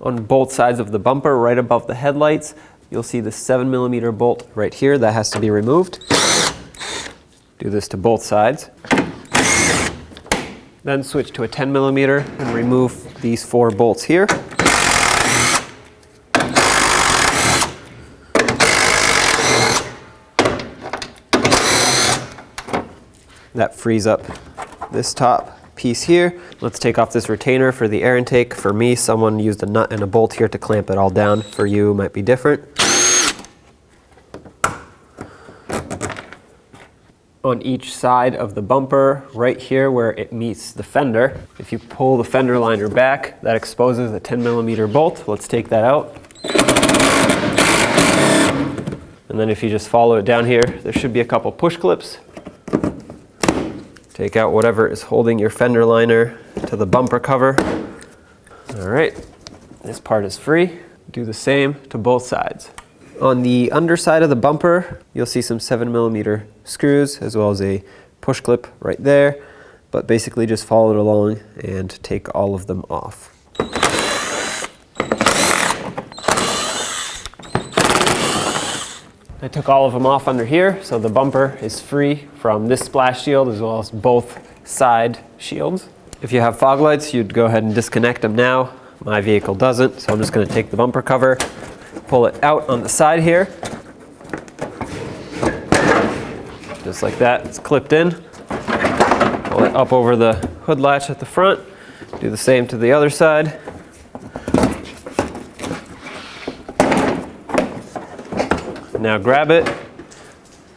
On both sides of the bumper, right above the headlights, you'll see the 7mm bolt right here that has to be removed. Do this to both sides. Then switch to a 10mm and remove these 4 bolts here. That frees up this top piece here. Let's take off this retainer for the air intake. For me, someone used a nut and a bolt here to clamp it all down. For you, it might be different. On each side of the bumper, right here where it meets the fender, if you pull the fender liner back, that exposes a 10mm bolt. Let's take that out. And then if you just follow it down here, there should be a couple push clips. Take out whatever is holding your fender liner to the bumper cover. All right, this part is free. Do the same to both sides. On the underside of the bumper, you'll see some 7mm screws as well as a push clip right there, but basically just follow it along and take all of them off. I took all of them off under here, so the bumper is free from this splash shield as well as both side shields. If you have fog lights, you'd go ahead and disconnect them now. My vehicle doesn't, so I'm just going to take the bumper cover, pull it out on the side here. Just like that, it's clipped in. Pull it up over the hood latch at the front. Do the same to the other side. Now grab it,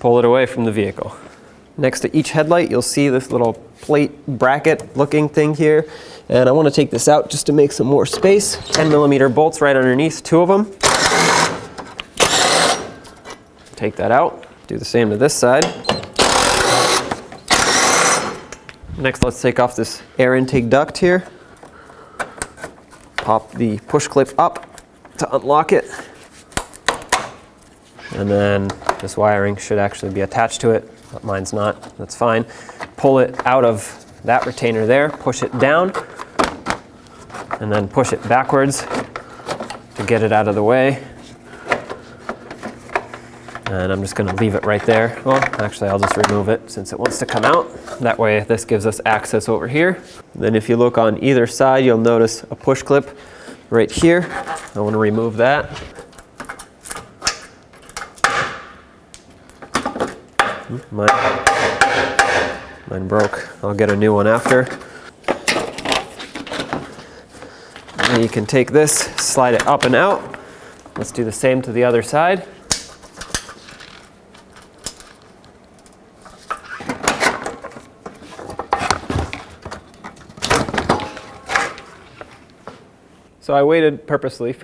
pull it away from the vehicle. Next to each headlight, you'll see this little plate bracket looking thing here. And I want to take this out just to make some more space. 10mm bolts right underneath, 2 of them. Take that out. Do the same to this side. Next, let's take off this air intake duct here. Pop the push clip up to unlock it. And then this wiring should actually be attached to it, but mine's not. That's fine. Pull it out of that retainer there, push it down, and then push it backwards to get it out of the way. And I'm just going to leave it right there. Well, actually, I'll just remove it since it wants to come out. That way, this gives us access over here. Then if you look on either side, you'll notice a push clip right here. I want to remove that. Mine broke. I'll get a new one after. And you can take this, slide it up and out. Let's do the same to the other side. So I waited purposely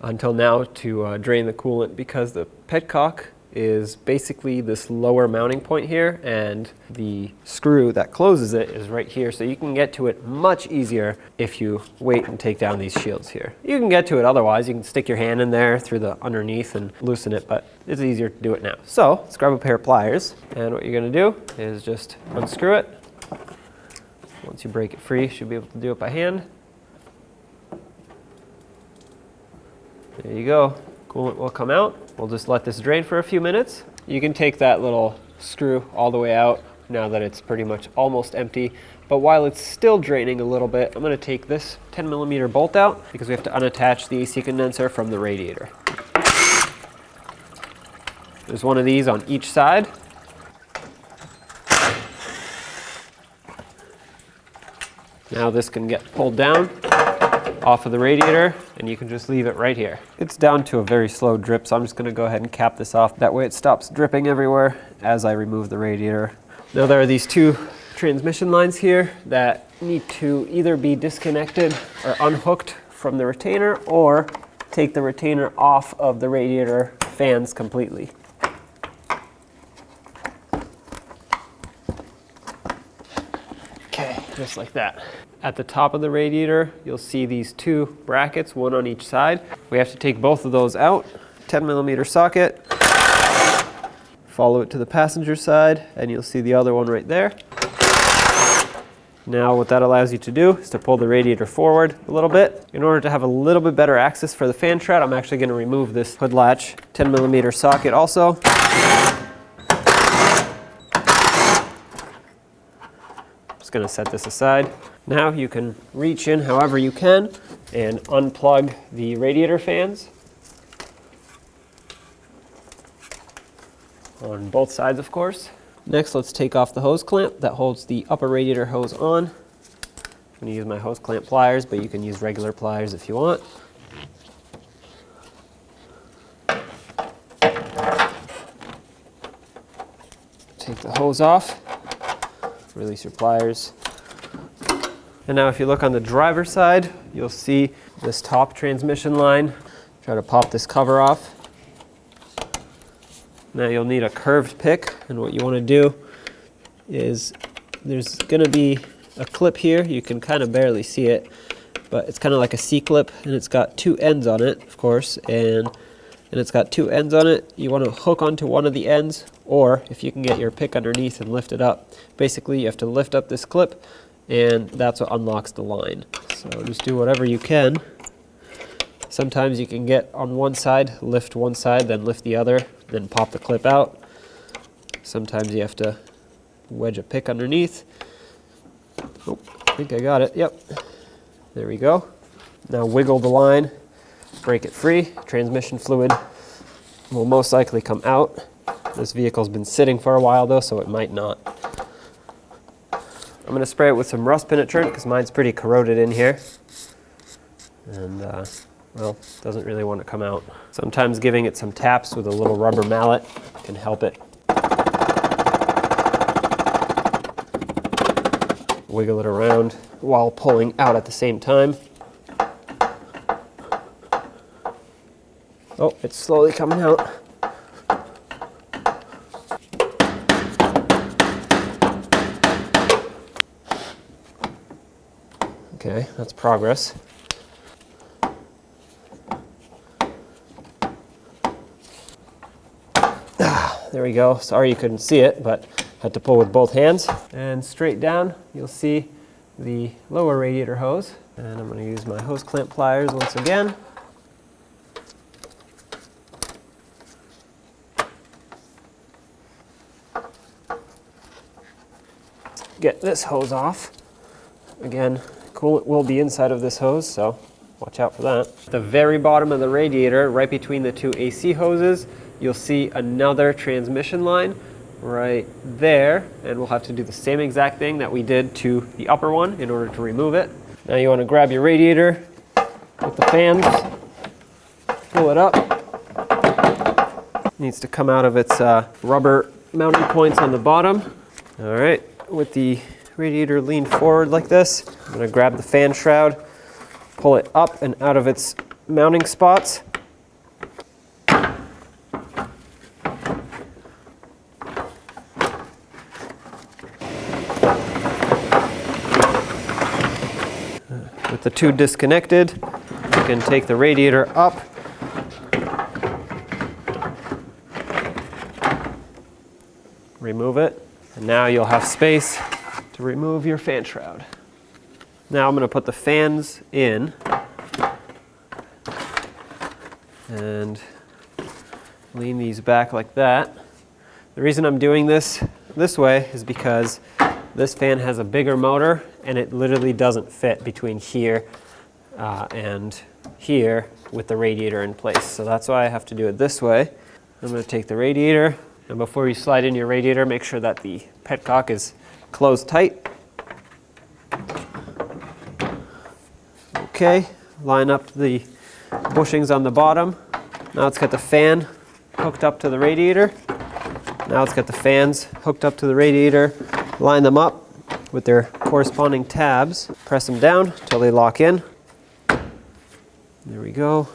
until now to drain the coolant because the petcock is basically this lower mounting point here, and the screw that closes it is right here, so you can get to it much easier if you wait and take down these shields here. You can get to it otherwise. You can stick your hand in there through the underneath and loosen it, but it's easier to do it now. So let's grab a pair of pliers, and what you're going to do is just unscrew it. Once you break it free, you should be able to do it by hand. There you go. Coolant will come out. We'll just let this drain for a few minutes. You can take that little screw all the way out now that it's pretty much almost empty. But while it's still draining a little bit, I'm going to take this 10mm bolt out because we have to unattach the AC condenser from the radiator. There's one of these on each side. Now this can get pulled down off of the radiator, and you can just leave it right here. It's down to a very slow drip, so I'm just going to go ahead and cap this off. That way it stops dripping everywhere as I remove the radiator. Now there are these 2 transmission lines here that need to either be disconnected or unhooked from the retainer, or take the retainer off of the radiator fans completely. Okay, just like that. At the top of the radiator, you'll see these 2 brackets, one on each side. We have to take both of those out. 10mm socket. Follow it to the passenger side, and you'll see the other one right there. Now what that allows you to do is to pull the radiator forward a little bit. In order to have a little bit better access for the fan shroud, I'm actually going to remove this hood latch 10mm socket also. Just going to set this aside. Now you can reach in however you can and unplug the radiator fans on both sides, of course. Next, let's take off the hose clamp that holds the upper radiator hose on. I'm going to use my hose clamp pliers, but you can use regular pliers if you want. Take the hose off, release your pliers. And now if you look on the driver's side, you'll see this top transmission line. Try to pop this cover off. Now you'll need a curved pick, and what you want to do is there's going to be a clip here. You can kind of barely see it, but it's kind of like a C-clip, and it's got two ends on it, of course, and it's got two ends on it. You want to hook onto one of the ends, or if you can get your pick underneath and lift it up. Basically, you have to lift up this clip, and that's what unlocks the line. So just do whatever you can. Sometimes you can get on one side, lift one side, then lift the other, then pop the clip out. Sometimes you have to wedge a pick underneath. Oh, I think I got it. Yep. There we go. Now wiggle the line, break it free. Transmission fluid will most likely come out. This vehicle's been sitting for a while though, so it might not. I'm going to spray it with some rust penetrant because mine's pretty corroded in here. And well, doesn't really want to come out. Sometimes giving it some taps with a little rubber mallet can help it. Wiggle it around while pulling out at the same time. Oh, it's slowly coming out. Okay, that's progress. There we go. Sorry you couldn't see it, but had to pull with both hands. And straight down, you'll see the lower radiator hose. And I'm going to use my hose clamp pliers once again. Get this hose off. Again, coolant will be inside of this hose, so watch out for that. At the very bottom of the radiator, right between the two AC hoses, you'll see another transmission line right there, and we'll have to do the same exact thing that we did to the upper one in order to remove it. Now you want to grab your radiator with the fans, pull it up. It needs to come out of its rubber mounting points on the bottom. All right, with the radiator leaned forward like this, I'm going to grab the fan shroud, pull it up and out of its mounting spots. With the two disconnected, you can take the radiator up, remove it, and now you'll have space to remove your fan shroud. Now I'm going to put the fans in and lean these back like that. The reason I'm doing this way is because this fan has a bigger motor and it literally doesn't fit between here and here with the radiator in place. So that's why I have to do it this way. I'm going to take the radiator, and before you slide in your radiator, make sure that the petcock is closed tight. Okay, line up the bushings on the bottom. Now it's got the fan hooked up to the radiator. Now it's got the fans hooked up to the radiator. Line them up with their corresponding tabs. Press them down until they lock in. There we go.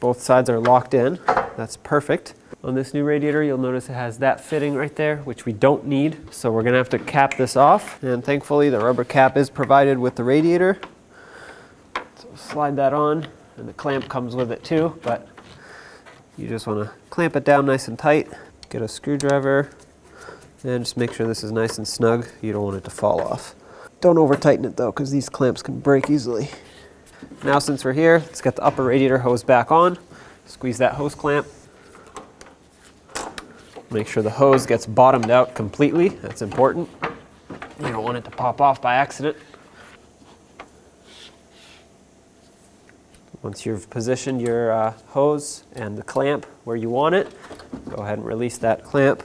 Both sides are locked in. That's perfect. On this new radiator, you'll notice it has that fitting right there, which we don't need. So we're gonna have to cap this off. And thankfully, the rubber cap is provided with the radiator. So slide that on, and the clamp comes with it too, but you just wanna clamp it down nice and tight. Get a screwdriver And just make sure this is nice and snug. You don't want it to fall off. Don't over tighten it though, because these clamps can break easily. Now since we're here, let's get the upper radiator hose back on. Squeeze that hose clamp. Make sure the hose gets bottomed out completely. That's important. You don't want it to pop off by accident. Once you've positioned your hose and the clamp where you want it, go ahead and release that clamp.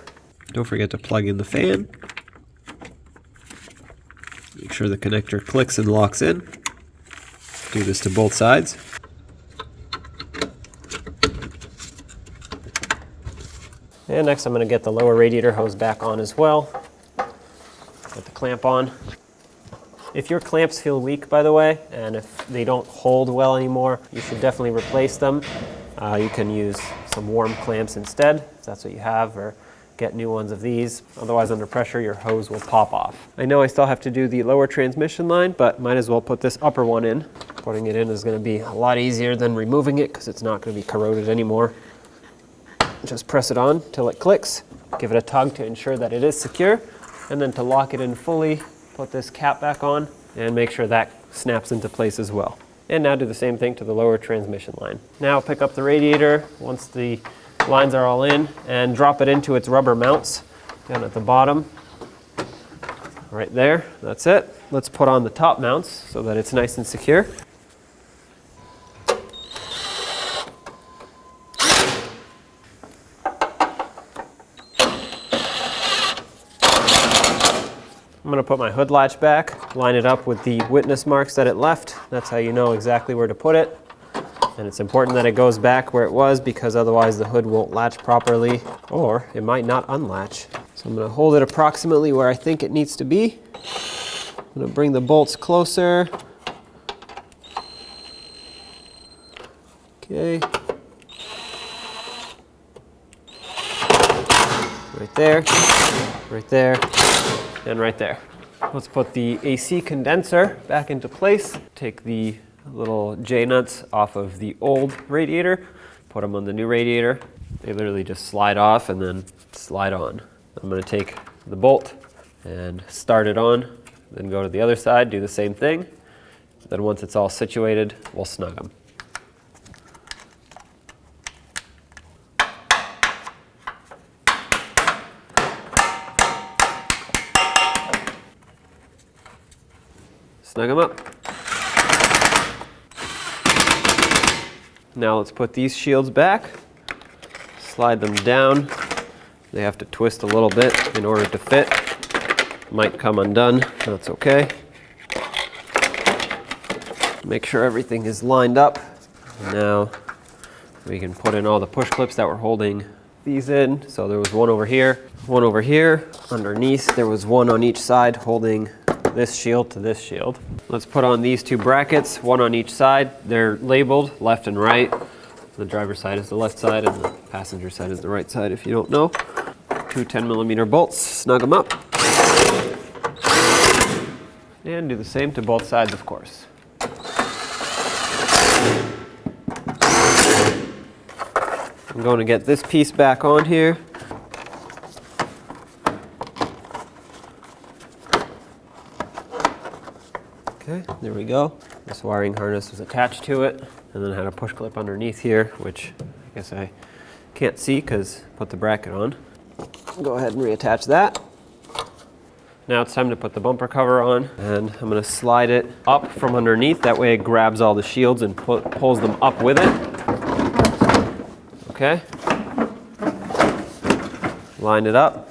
Don't forget to plug in the fan. Make sure the connector clicks and locks in. Do this to both sides. And next I'm going to get the lower radiator hose back on as well. Put the clamp on. If your clamps feel weak, by the way, and if they don't hold well anymore, you should definitely replace them. You can use some warm clamps instead, if that's what you have, or get new ones of these. Otherwise, under pressure, your hose will pop off. I know I still have to do the lower transmission line, but might as well put this upper one in. Putting it in is going to be a lot easier than removing it because it's not going to be corroded anymore. Just press it on till it clicks. Give it a tug to ensure that it is secure. And then to lock it in fully, put this cap back on and make sure that snaps into place as well. And now do the same thing to the lower transmission line. Now pick up the radiator once the lines are all in and drop it into its rubber mounts down at the bottom. Right there, that's it. Let's put on the top mounts so that it's nice and secure. I'm going to put my hood latch back, line it up with the witness marks that it left. That's how you know exactly where to put it. And it's important that it goes back where it was because otherwise the hood won't latch properly or it might not unlatch. So I'm going to hold it approximately where I think it needs to be. I'm going to bring the bolts closer. Okay. Right there, right there, and right there. Let's put the AC condenser back into place. Take the little J-nuts off of the old radiator, put them on the new radiator. They literally just slide off and then slide on. I'm going to take the bolt and start it on, then go to the other side, do the same thing. Then once it's all situated, we'll snug them. Snug them up. Now let's put these shields back, slide them down. They have to twist a little bit in order to fit. Might come undone, that's okay. Make sure everything is lined up. Now we can put in all the push clips that were holding these in. So there was one over here, one over here. Underneath there was one on each side holding this shield to this shield. Let's put on these two brackets, one on each side. They're labeled left and right. The driver's side is the left side and the passenger side is the right side if you don't know. Two 10mm bolts, snug them up. And do the same to both sides, of course. I'm going to get this piece back on here. Okay, there we go. This wiring harness was attached to it and then had a push clip underneath here, which I guess I can't see because I put the bracket on. Go ahead and reattach that. Now it's time to put the bumper cover on, and I'm going to slide it up from underneath. That way it grabs all the shields and pulls them up with it. Okay. Line it up.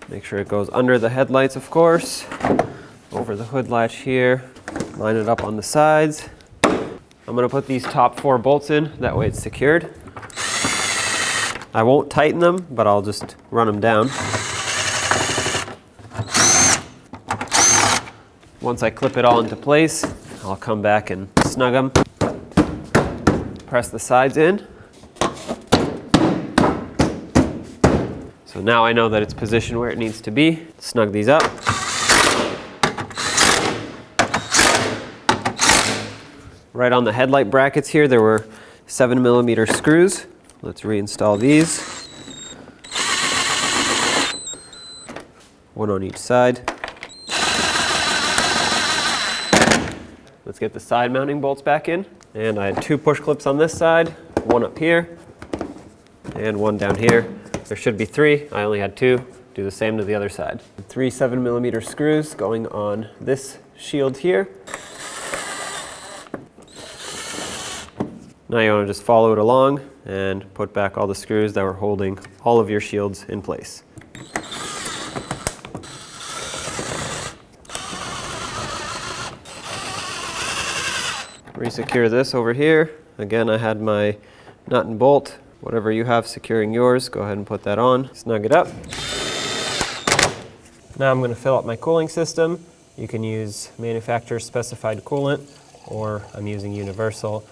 Make sure it goes under the headlights, of course. Over the hood latch here. Line it up on the sides. I'm going to put these top 4 bolts in. That way it's secured. I won't tighten them, but I'll just run them down. Once I clip it all into place, I'll come back and snug them. Press the sides in. So now I know that it's positioned where it needs to be. Snug these up. Right on the headlight brackets here, there were 7mm screws. Let's reinstall these. one on each side. Let's get the side mounting bolts back in. And I had 2 push clips on this side, one up here, and one down here. There should be 3, I only had 2. Do the same to the other side. 3 7mm screws going on this shield here. Now you want to just follow it along and put back all the screws that were holding all of your shields in place. Resecure this over here. Again, I had my nut and bolt. Whatever you have securing yours, go ahead and put that on. Snug it up. Now I'm going to fill up my cooling system. You can use manufacturer specified coolant, or I'm using universal.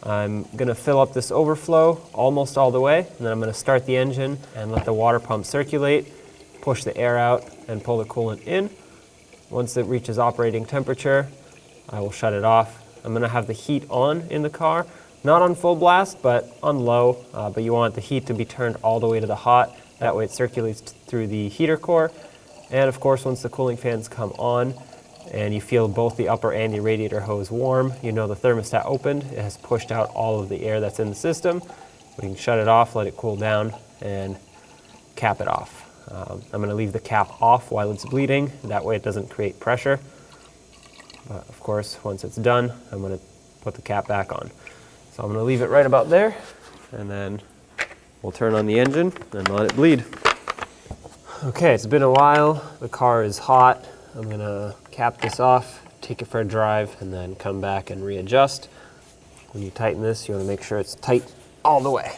I'm going to fill up this overflow almost all the way, and then I'm going to start the engine and let the water pump circulate, push the air out, and pull the coolant in. Once it reaches operating temperature, I will shut it off. I'm going to have the heat on in the car, not on full blast, but on low, but you want the heat to be turned all the way to the hot. That way it circulates through the heater core. And of course, once the cooling fans come on and you feel both the upper and the radiator hose warm, you know the thermostat opened. It has pushed out all of the air that's in the system. We can shut it off, let it cool down, and cap it off. I'm going to leave the cap off while it's bleeding. That way it doesn't create pressure. But of course, once it's done, I'm going to put the cap back on. So I'm going to leave it right about there, and then we'll turn on the engine and let it bleed. Okay, it's been a while. The car is hot. I'm going to cap this off, take it for a drive, and then come back and readjust. When you tighten this, you want to make sure it's tight all the way.